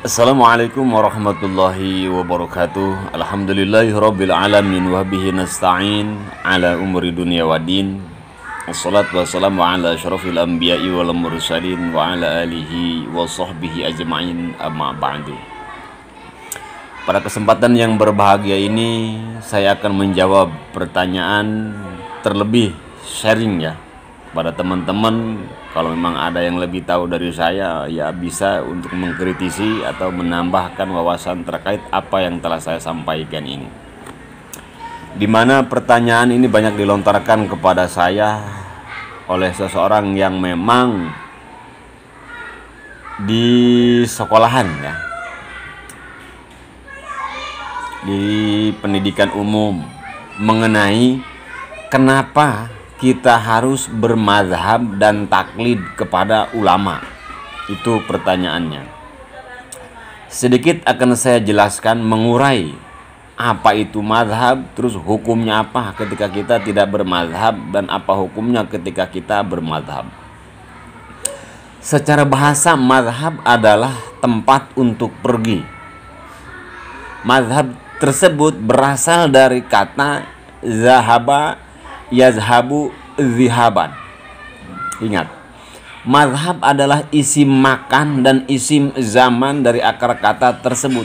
Assalamualaikum warahmatullahi wabarakatuh. Alhamdulillahirabbil alamin wa bihi nasta'in ala umuri dunya waddin. Wassalatu wassalamu ala asyrafil anbiya'i wal mursalin wa ala alihi wa sahbihi ajma'in, amma ba'du. Pada kesempatan yang berbahagia ini saya akan menjawab pertanyaan, terlebih sharing ya pada teman-teman. Kalau memang ada yang lebih tahu dari saya, ya bisa untuk mengkritisi atau menambahkan wawasan terkait apa yang telah saya sampaikan ini. Dimana pertanyaan ini banyak dilontarkan kepada saya oleh seseorang yang memang di sekolahan ya, di pendidikan umum, mengenai kenapa kita harus bermazhab dan taklid kepada ulama. Itu pertanyaannya. Sedikit akan saya jelaskan, mengurai apa itu mazhab, terus hukumnya apa ketika kita tidak bermazhab, dan apa hukumnya ketika kita bermazhab. Secara bahasa, mazhab adalah tempat untuk pergi. Mazhab tersebut berasal dari kata zahaba yazhabu zihaban. Ingat, mazhab adalah isim makan dan isim zaman dari akar kata tersebut.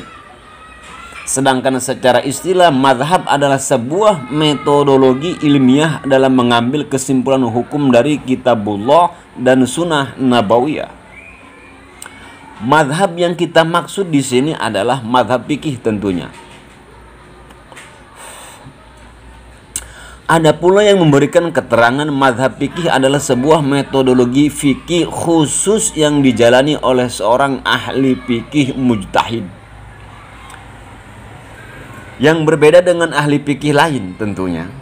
Sedangkan secara istilah, mazhab adalah sebuah metodologi ilmiah dalam mengambil kesimpulan hukum dari kitabullah dan sunnah nabawiyah. Mazhab yang kita maksud di sini adalah mazhab fikih tentunya. Ada pula yang memberikan keterangan mazhab fikih adalah sebuah metodologi fikih khusus yang dijalani oleh seorang ahli fikih mujtahid, yang berbeda dengan ahli fikih lain tentunya,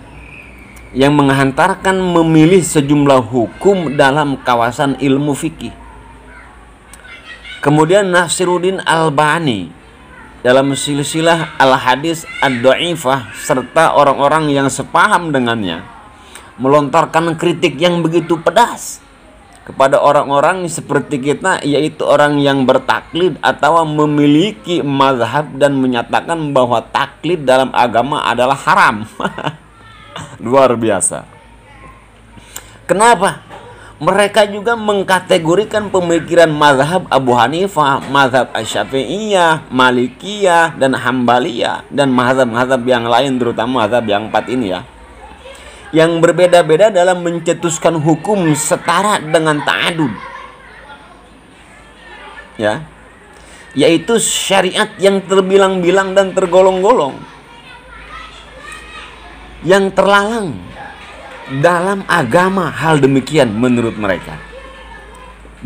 yang menghantarkan memilih sejumlah hukum dalam kawasan ilmu fikih. Kemudian Nasiruddin Albani dalam silsilah al-hadis ad-dhaifah serta orang-orang yang sepaham dengannya melontarkan kritik yang begitu pedas kepada orang-orang seperti kita, yaitu orang yang bertaklid atau memiliki mazhab dan menyatakan bahwa taklid dalam agama adalah haram. Luar biasa. Kenapa? Mereka juga mengkategorikan pemikiran mazhab Abu Hanifah, mazhab Asy-Syafi'iyah, Malikiyah, dan Hambaliyah, dan mazhab-mazhab yang lain, terutama mazhab yang 4 ini ya, yang berbeda-beda dalam mencetuskan hukum setara dengan ta'adud ya, yaitu syariat yang terbilang-bilang dan tergolong-golong, yang terlarang dalam agama. Hal demikian menurut mereka.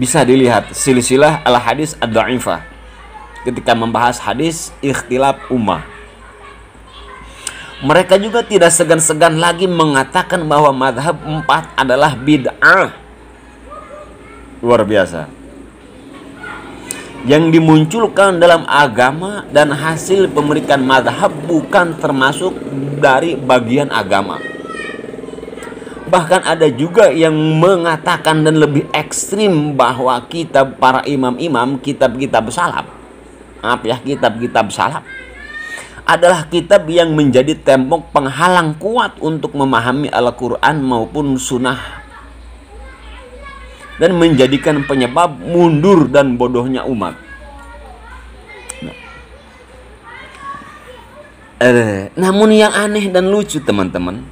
Bisa dilihat silsilah al-hadis ad-dhaifah ketika membahas hadis ikhtilaf ummah. Mereka juga tidak segan-segan lagi mengatakan bahwa mazhab 4 adalah bid'ah. Luar biasa. Yang dimunculkan dalam agama dan hasil pemeriksaan mazhab bukan termasuk dari bagian agama. Bahkan ada juga yang mengatakan dan lebih ekstrim bahwa kitab para imam-imam, kitab-kitab salaf, kitab-kitab salaf adalah kitab yang menjadi tembok penghalang kuat untuk memahami Al-Quran maupun sunnah, dan menjadikan penyebab mundur dan bodohnya umat. Namun yang aneh dan lucu teman-teman,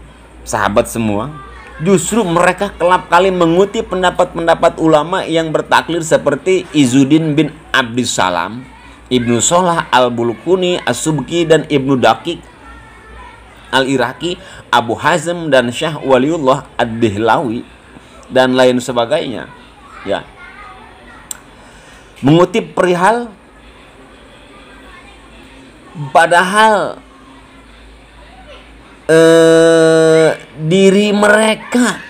sahabat semua, justru mereka kelap kali mengutip pendapat-pendapat ulama yang bertaklid seperti Izzuddin bin Abdissalam, Ibnu Shalah al-Bulquni, As-Subki, dan Ibnu Daqiq al-Iraqi, Abu Hazm, dan Syekh Waliullah ad-Dihlawi, dan lain sebagainya ya. Mengutip perihal, padahal diri mereka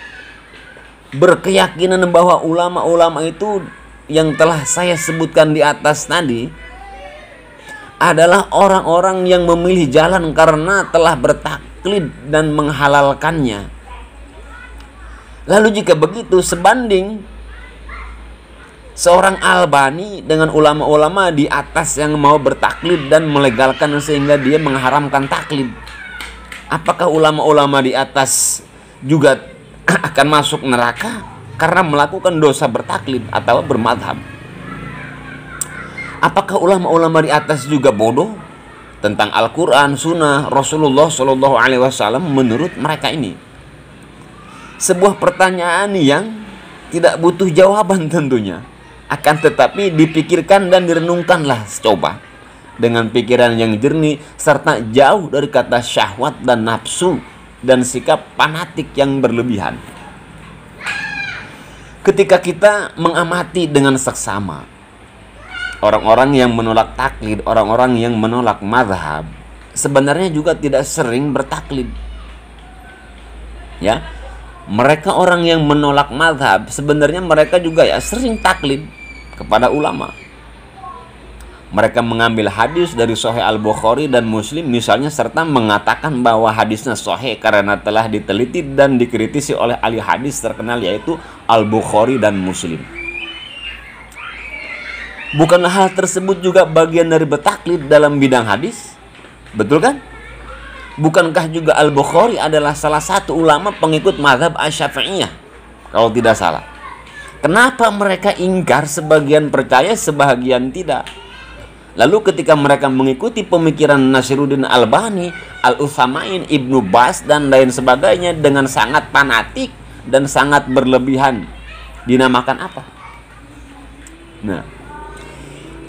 berkeyakinan bahwa ulama-ulama itu yang telah saya sebutkan di atas tadi adalah orang-orang yang memilih jalan karena telah bertaklid dan menghalalkannya. Lalu jika begitu, sebanding seorang Albani dengan ulama-ulama di atas yang mau bertaklid dan melegalkan sehingga dia mengharamkan taklid. Apakah ulama-ulama di atas juga akan masuk neraka karena melakukan dosa bertaklid atau bermadhab? Apakah ulama-ulama di atas juga bodoh tentang Al-Quran, Sunnah, Rasulullah Shallallahu Alaihi Wasallam menurut mereka ini? Sebuah pertanyaan yang tidak butuh jawaban tentunya, akan tetapi dipikirkan dan direnungkanlah coba dengan pikiran yang jernih serta jauh dari kata syahwat dan nafsu dan sikap fanatik yang berlebihan. Ketika kita mengamati dengan seksama orang-orang yang menolak taklid, orang-orang yang menolak mazhab, sebenarnya juga tidak sering bertaklid. Ya, mereka orang yang menolak mazhab, sebenarnya mereka juga ya sering taklid kepada ulama. Mereka mengambil hadis dari Sahih Al-Bukhari dan Muslim misalnya, serta mengatakan bahwa hadisnya sahih karena telah diteliti dan dikritisi oleh ahli hadis terkenal yaitu Al-Bukhari dan Muslim. Bukanlah hal tersebut juga bagian dari bertaklid dalam bidang hadis? Betul kan? Bukankah juga Al-Bukhari adalah salah satu ulama pengikut mazhab Asy-Syafi'iyah kalau tidak salah? Kenapa mereka ingkar sebagian percaya sebagian tidak? Lalu ketika mereka mengikuti pemikiran Nasiruddin Albani, Al-Utsamain, Ibnu Baz dan lain sebagainya dengan sangat fanatik dan sangat berlebihan, dinamakan apa? Nah,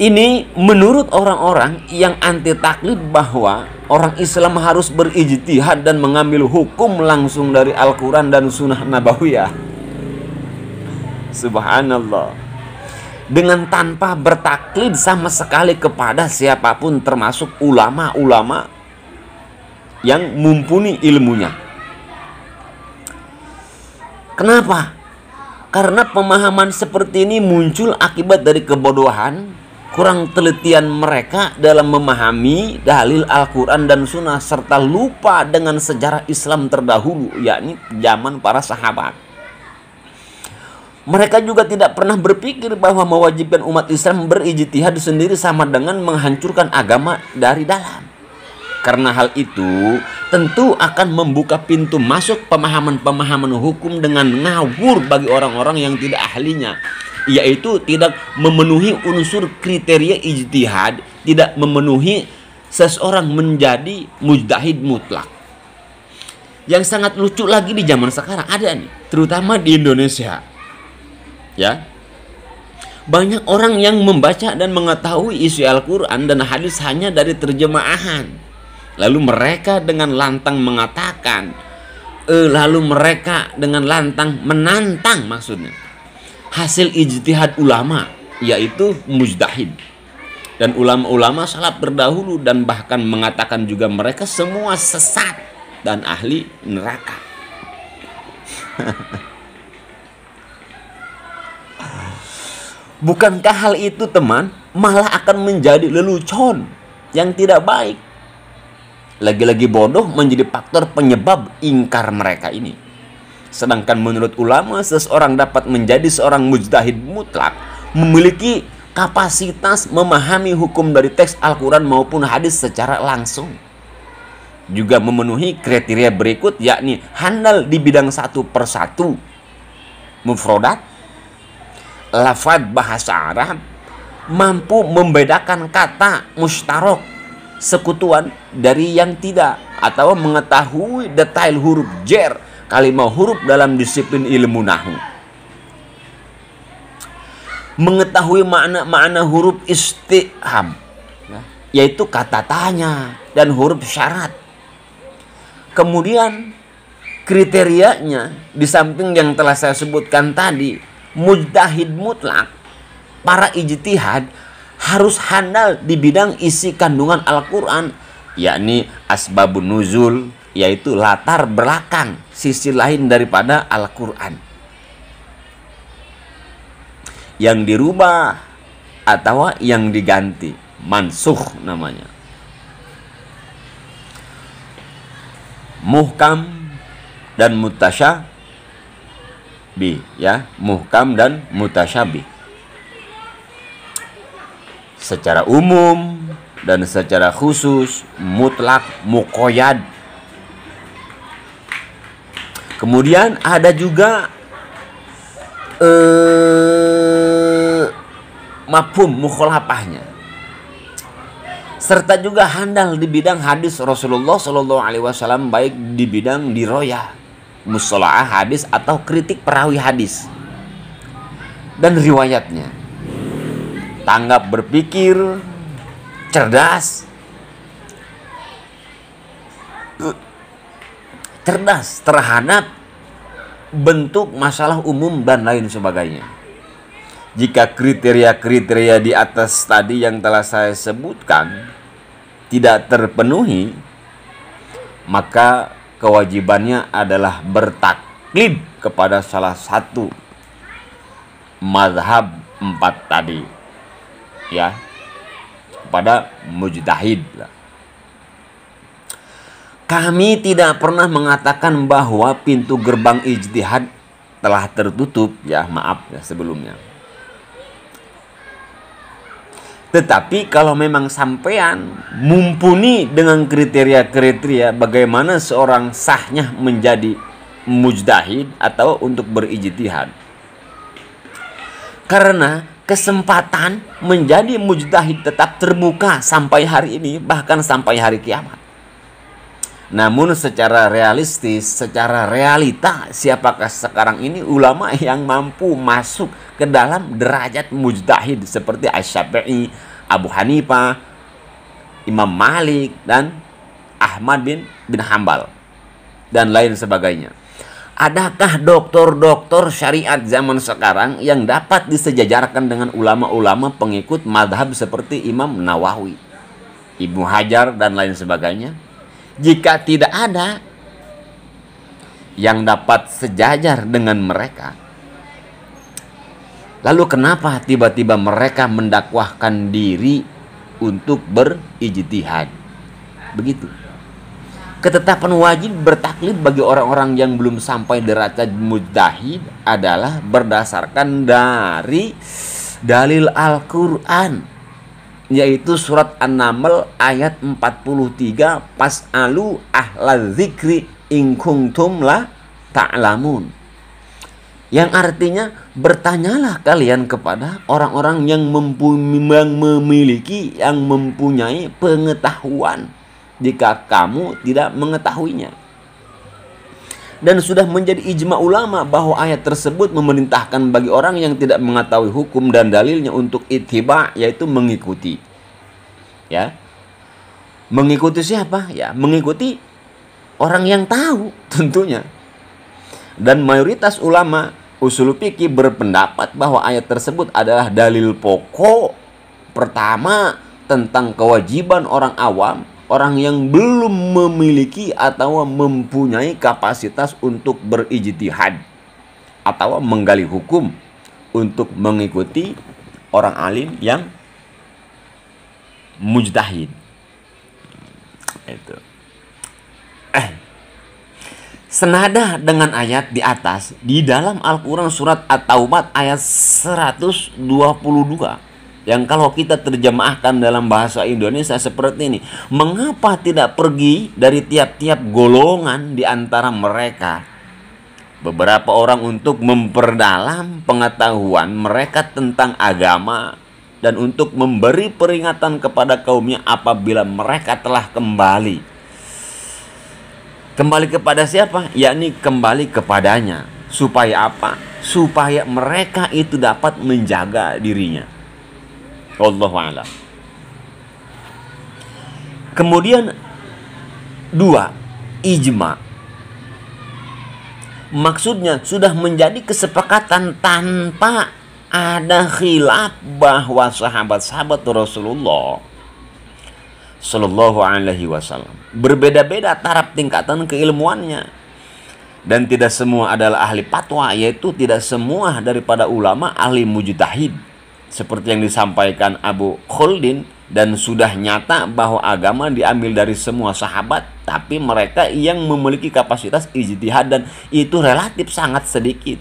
ini menurut orang-orang yang anti taklid bahwa orang Islam harus berijtihad dan mengambil hukum langsung dari Al-Quran dan Sunnah Nabawiyah. Subhanallah. Dengan tanpa bertaklid sama sekali kepada siapapun, termasuk ulama-ulama yang mumpuni ilmunya. Kenapa? Karena pemahaman seperti ini muncul akibat dari kebodohan, kurang telitian mereka dalam memahami dalil Al-Quran dan Sunnah, serta lupa dengan sejarah Islam terdahulu, yakni zaman para sahabat. Mereka juga tidak pernah berpikir bahwa mewajibkan umat Islam berijtihad sendiri sama dengan menghancurkan agama dari dalam. Karena hal itu tentu akan membuka pintu masuk pemahaman-pemahaman hukum dengan ngawur bagi orang-orang yang tidak ahlinya, yaitu tidak memenuhi unsur kriteria ijtihad, tidak memenuhi seseorang menjadi mujtahid mutlak. Yang sangat lucu lagi di zaman sekarang ada nih, terutama di Indonesia. Ya, banyak orang yang membaca dan mengetahui isi Al-Quran dan hadis hanya dari terjemahan. Lalu mereka dengan lantang mengatakan, lalu mereka dengan lantang menantang maksudnya hasil ijtihad ulama, yaitu mujtahid. Dan ulama-ulama salaf terdahulu, dan bahkan mengatakan juga mereka semua sesat dan ahli neraka. Bukankah hal itu, teman, malah akan menjadi lelucon yang tidak baik? Lagi-lagi bodoh menjadi faktor penyebab ingkar mereka ini. Sedangkan menurut ulama, seseorang dapat menjadi seorang mujtahid mutlak, memiliki kapasitas memahami hukum dari teks Al-Quran maupun hadis secara langsung. Juga memenuhi kriteria berikut, yakni handal di bidang satu persatu, mufrodat, lafaz bahasa Arab, mampu membedakan kata mustarok, sekutuan, dari yang tidak, atau mengetahui detail huruf jer, kalimah huruf dalam disiplin ilmu nahwu, mengetahui makna-makna huruf istifham, yaitu kata tanya, dan huruf syarat. Kemudian kriterianya di samping yang telah saya sebutkan tadi, mujtahid mutlak, para ijtihad harus handal di bidang isi kandungan Al-Quran, yakni asbabun nuzul, yaitu latar belakang sisi lain daripada Al-Quran yang dirubah atau yang diganti, mansukh namanya. Muhkam dan mutasyabih, ya, muhkam dan mutasyabih. secara umum dan secara khusus, mutlak, muqayyad. Kemudian ada juga mafhum mukhalafahnya, serta juga handal di bidang hadis Rasulullah Shallallahu Alaihi Wasallam, baik di bidang diroyah, mustalahah hadis atau kritik perawi hadis dan riwayatnya. Tanggap berpikir, cerdas terhadap bentuk masalah umum dan lain sebagainya. Jika kriteria-kriteria di atas tadi yang telah saya sebutkan tidak terpenuhi, maka kewajibannya adalah bertaklid kepada salah satu mazhab 4 tadi, ya, kepada mujtahid. Kami tidak pernah mengatakan bahwa pintu gerbang ijtihad telah tertutup, ya, maaf ya sebelumnya. Tetapi kalau memang sampean mumpuni dengan kriteria-kriteria bagaimana seorang sahnya menjadi mujtahid atau untuk berijtihad, karena kesempatan menjadi mujtahid tetap terbuka sampai hari ini, bahkan sampai hari kiamat. Namun secara realistis, secara realita, siapakah sekarang ini ulama yang mampu masuk ke dalam derajat mujtahid seperti Asy-Syafi'i, Abu Hanifah, Imam Malik, dan Ahmad bin Hanbal, dan lain sebagainya? Adakah doktor-doktor syariat zaman sekarang yang dapat disejajarkan dengan ulama-ulama pengikut madhab seperti Imam Nawawi, Ibnu Hajar, dan lain sebagainya? Jika tidak ada yang dapat sejajar dengan mereka, lalu kenapa tiba-tiba mereka mendakwahkan diri untuk berijtihad? Begitu. Ketetapan wajib bertaklid bagi orang-orang yang belum sampai derajat mujtahid adalah berdasarkan dari dalil Al-Quran, yaitu surat An-Naml ayat 43, Fas'alu ahlaz zikri in kuntum la ta'lamun, yang artinya bertanyalah kalian kepada orang-orang yang memiliki, yang mempunyai pengetahuan jika kamu tidak mengetahuinya. Dan sudah menjadi ijma ulama bahwa ayat tersebut memerintahkan bagi orang yang tidak mengetahui hukum dan dalilnya untuk ittiba, yaitu mengikuti. Ya. Mengikuti siapa? Ya, mengikuti orang yang tahu tentunya. Dan mayoritas ulama usul fikih berpendapat bahwa ayat tersebut adalah dalil pokok pertama tentang kewajiban orang awam, orang yang belum memiliki atau mempunyai kapasitas untuk berijtihad atau menggali hukum, untuk mengikuti orang alim yang mujtahid. Itu. Senada dengan ayat di atas, di dalam Al-Quran surat At-Taubah ayat 122, yang kalau kita terjemahkan dalam bahasa Indonesia seperti ini: mengapa tidak pergi dari tiap-tiap golongan di antara mereka beberapa orang untuk memperdalam pengetahuan mereka tentang agama, dan untuk memberi peringatan kepada kaumnya apabila mereka telah kembali kepada siapa? Yakni kembali kepadanya. Supaya apa? Supaya mereka itu dapat menjaga dirinya. Wallahu a'lam. Kemudian 2, ijma. Maksudnya sudah menjadi kesepakatan tanpa ada khilaf bahwa sahabat-sahabat Rasulullah Sallallahu Alaihi Wasallam berbeda-beda taraf tingkatan keilmuannya, dan tidak semua adalah ahli fatwa, yaitu tidak semua daripada ulama ahli mujtahid seperti yang disampaikan Abu Khuldin. Dan sudah nyata bahwa agama diambil dari semua sahabat, tapi mereka yang memiliki kapasitas ijtihad, dan itu relatif sangat sedikit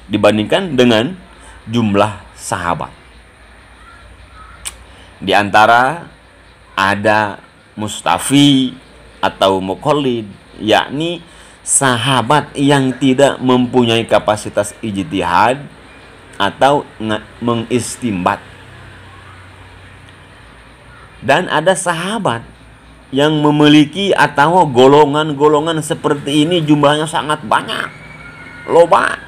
dibandingkan dengan jumlah sahabat. Di antara ada mustafi atau muqallid, yakni sahabat yang tidak mempunyai kapasitas ijtihad atau mengistimbat. Dan ada sahabat yang memiliki atau golongan-golongan seperti ini jumlahnya sangat banyak, loba.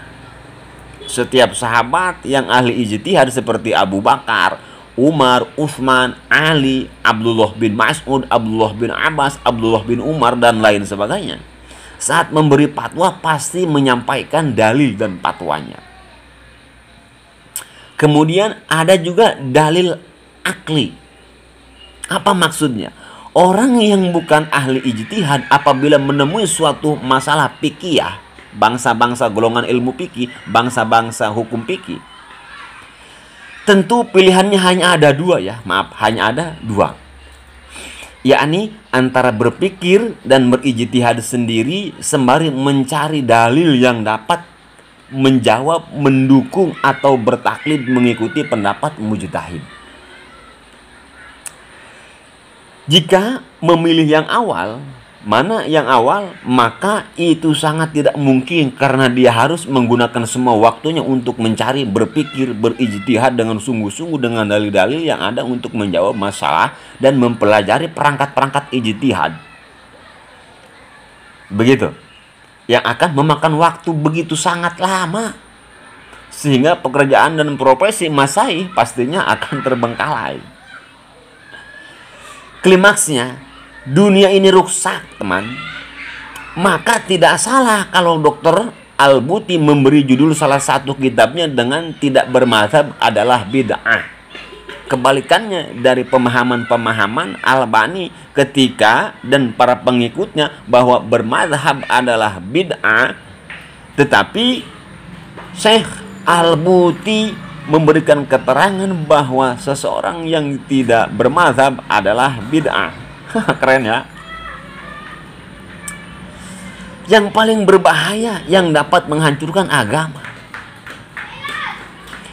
Setiap sahabat yang ahli ijtihad seperti Abu Bakar, Umar, Utsman, Ali, Abdullah bin Mas'ud, Abdullah bin Abbas, Abdullah bin Umar, dan lain sebagainya, saat memberi fatwa pasti menyampaikan dalil dan fatwanya. Kemudian ada juga dalil akli. Apa maksudnya? Orang yang bukan ahli ijtihad apabila menemui suatu masalah fikih, bangsa-bangsa golongan ilmu fikih, bangsa-bangsa hukum fikih, tentu pilihannya hanya ada dua ya. Maaf, hanya ada dua. Yakni antara berpikir dan berijtihad sendiri sembari mencari dalil yang dapat menjawab, mendukung, atau bertaklid mengikuti pendapat mujtahid. Jika memilih yang awal, mana yang awal, maka itu sangat tidak mungkin karena dia harus menggunakan semua waktunya untuk mencari, berpikir, berijtihad dengan sungguh-sungguh dengan dalil-dalil yang ada untuk menjawab masalah dan mempelajari perangkat-perangkat ijtihad. Begitu. Yang akan memakan waktu begitu sangat lama. Sehingga pekerjaan dan profesi masai pastinya akan terbengkalai. Klimaksnya, dunia ini rusak, teman. Maka tidak salah kalau Dr. Al-Buti memberi judul salah satu kitabnya dengan tidak bermadzhab adalah bid'ah. Kebalikannya dari pemahaman-pemahaman Albani ketika dan para pengikutnya bahwa bermadzhab adalah bid'ah, tetapi Syekh Al-Buti memberikan keterangan bahwa seseorang yang tidak bermadzhab adalah bid'ah. Keren ya. Yang paling berbahaya yang dapat menghancurkan agama.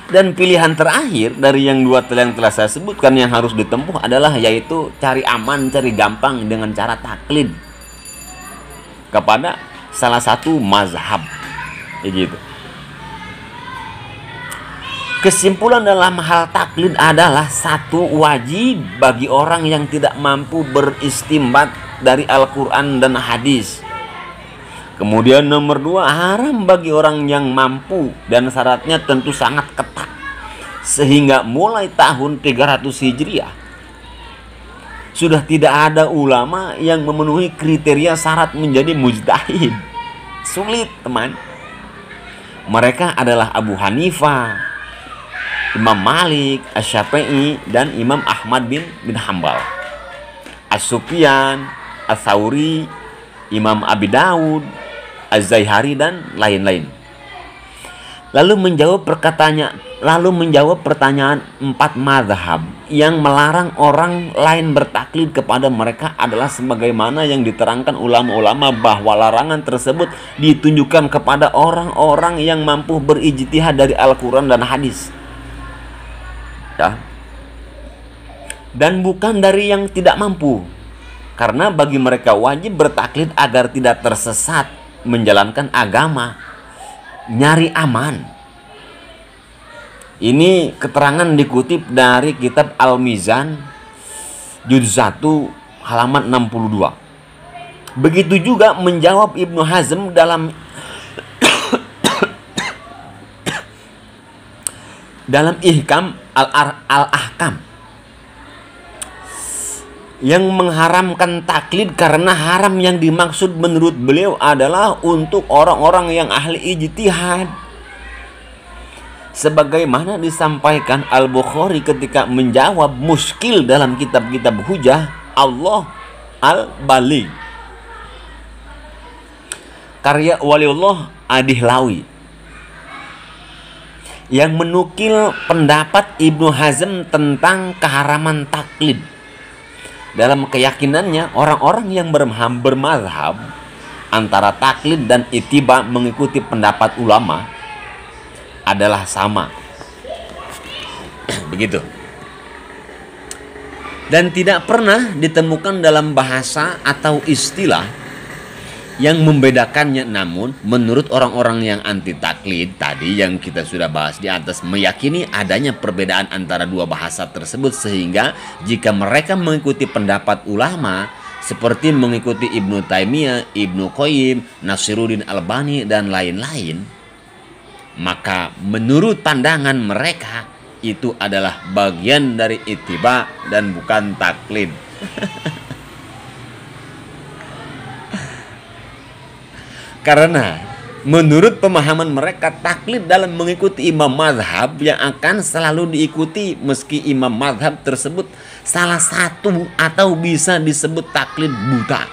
Dan pilihan terakhir dari yang dua yang telah saya sebutkan yang harus ditempuh adalah yaitu cari aman, cari gampang dengan cara taklid kepada salah satu mazhab. Gitu. Kesimpulan dalam hal taklid adalah satu, wajib bagi orang yang tidak mampu beristimbat dari Al-Quran dan hadis. Kemudian nomor dua, haram bagi orang yang mampu dan syaratnya tentu sangat ketat. Sehingga mulai tahun 300 Hijriah sudah tidak ada ulama yang memenuhi kriteria syarat menjadi mujtahid. Sulit, teman. Mereka adalah Abu Hanifah, Imam Malik, Asy-Syafi'i, dan Imam Ahmad bin Hanbal, As-Sufyan, Ats-Tsauri, Imam Abi Daud, Az-Zaihari, dan lain-lain. Lalu menjawab pertanyaan 4 mazhab yang melarang orang lain bertaklid kepada mereka adalah sebagaimana yang diterangkan ulama-ulama bahwa larangan tersebut ditunjukkan kepada orang-orang yang mampu berijtihad dari Al-Quran dan hadis. Ya. Dan bukan dari yang tidak mampu, karena bagi mereka wajib bertaklid agar tidak tersesat menjalankan agama, nyari aman. Ini keterangan dikutip dari kitab Al-Mizan juz 1 halaman 62. Begitu juga menjawab Ibnu Hazm dalam Ihkam Al-Ahkam yang mengharamkan taklid karena haram yang dimaksud menurut beliau adalah untuk orang-orang yang ahli ijtihad. Sebagaimana disampaikan Al-Bukhari ketika menjawab muskil dalam kitab-kitab hujah Allah Al-Bali karya Waliullah Adihlawi, yang menukil pendapat Ibnu Hazm tentang keharaman taklid. Dalam keyakinannya, orang-orang yang bermazhab antara taklid dan ittiba mengikuti pendapat ulama adalah sama. Begitu. Dan tidak pernah ditemukan dalam bahasa atau istilah yang membedakannya. Namun menurut orang-orang yang anti taklid tadi yang kita sudah bahas di atas, meyakini adanya perbedaan antara dua bahasa tersebut, sehingga jika mereka mengikuti pendapat ulama seperti mengikuti Ibnu Taimiyah, Ibnu Qayyim, Nasiruddin Albani dan lain-lain, maka menurut pandangan mereka itu adalah bagian dari ittiba dan bukan taklid. Karena menurut pemahaman mereka, taklid dalam mengikuti imam mazhab yang akan selalu diikuti meski imam mazhab tersebut salah satu atau bisa disebut taklid buta.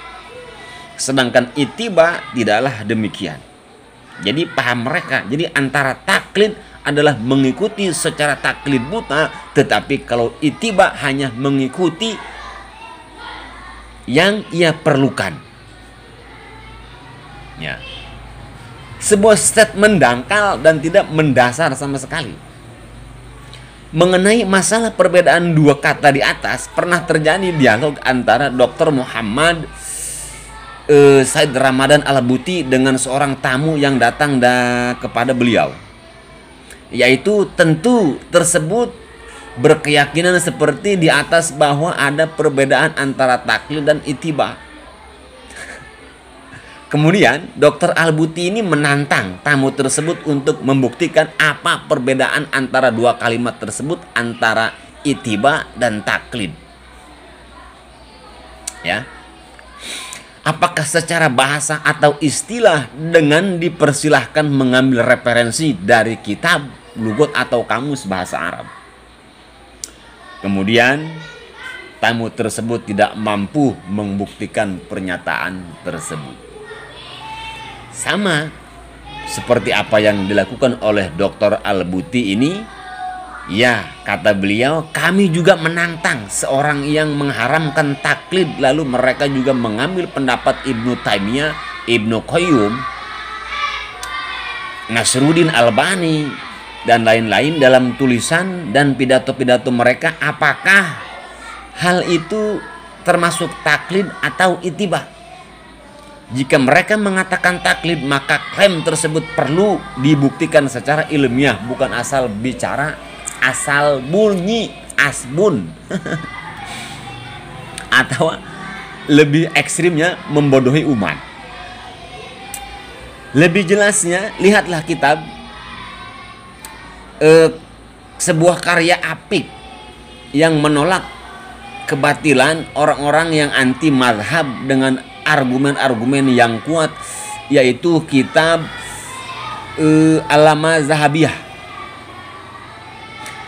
Sedangkan ittiba tidaklah demikian. Jadi paham mereka, jadi antara taklid adalah mengikuti secara taklid buta, tetapi kalau ittiba hanya mengikuti yang ia perlukan. Ya. Sebuah statement dangkal dan tidak mendasar sama sekali. Mengenai masalah perbedaan dua kata di atas, pernah terjadi dialog antara Dr. Muhammad Said Ramadan Al-Buti dengan seorang tamu yang datang kepada beliau. Yaitu tentu tersebut berkeyakinan seperti di atas bahwa ada perbedaan antara taklid dan ittiba. Kemudian Dr. Al-Buti ini menantang tamu tersebut untuk membuktikan apa perbedaan antara dua kalimat tersebut, antara ittiba dan taklid. Ya. Apakah secara bahasa atau istilah dengan dipersilahkan mengambil referensi dari kitab, lugot atau kamus bahasa Arab. Kemudian tamu tersebut tidak mampu membuktikan pernyataan tersebut. Sama seperti apa yang dilakukan oleh Dr. Al-Buti ini. Ya, kata beliau, kami juga menantang seorang yang mengharamkan taklid, lalu mereka juga mengambil pendapat Ibnu Taimiyah, Ibnu Qayyim, Nasiruddin Albani dan lain-lain dalam tulisan dan pidato-pidato mereka. Apakah hal itu termasuk taklid atau ittiba? Jika mereka mengatakan taklid, maka klaim tersebut perlu dibuktikan secara ilmiah, bukan asal bicara, asal bunyi, asbun. Atau lebih ekstrimnya membodohi umat. Lebih jelasnya, lihatlah kitab sebuah karya apik yang menolak kebatilan orang-orang yang anti mazhab dengan argumen-argumen yang kuat, yaitu kitab Alama Zahabiyah.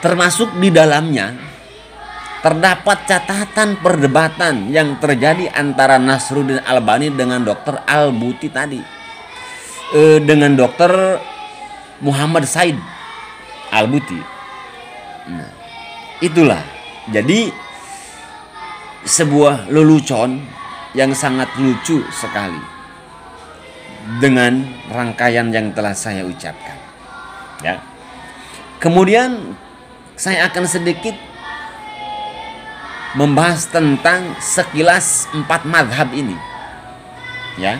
Termasuk di dalamnya terdapat catatan perdebatan yang terjadi antara Nasiruddin Albani dengan Dr. Al-Buti tadi, dengan Dr. Muhammad Said Al-Buti. Nah, itulah jadi sebuah lelucon yang sangat lucu sekali dengan rangkaian yang telah saya ucapkan. Ya. Kemudian saya akan sedikit membahas tentang sekilas 4 mazhab ini. Ya.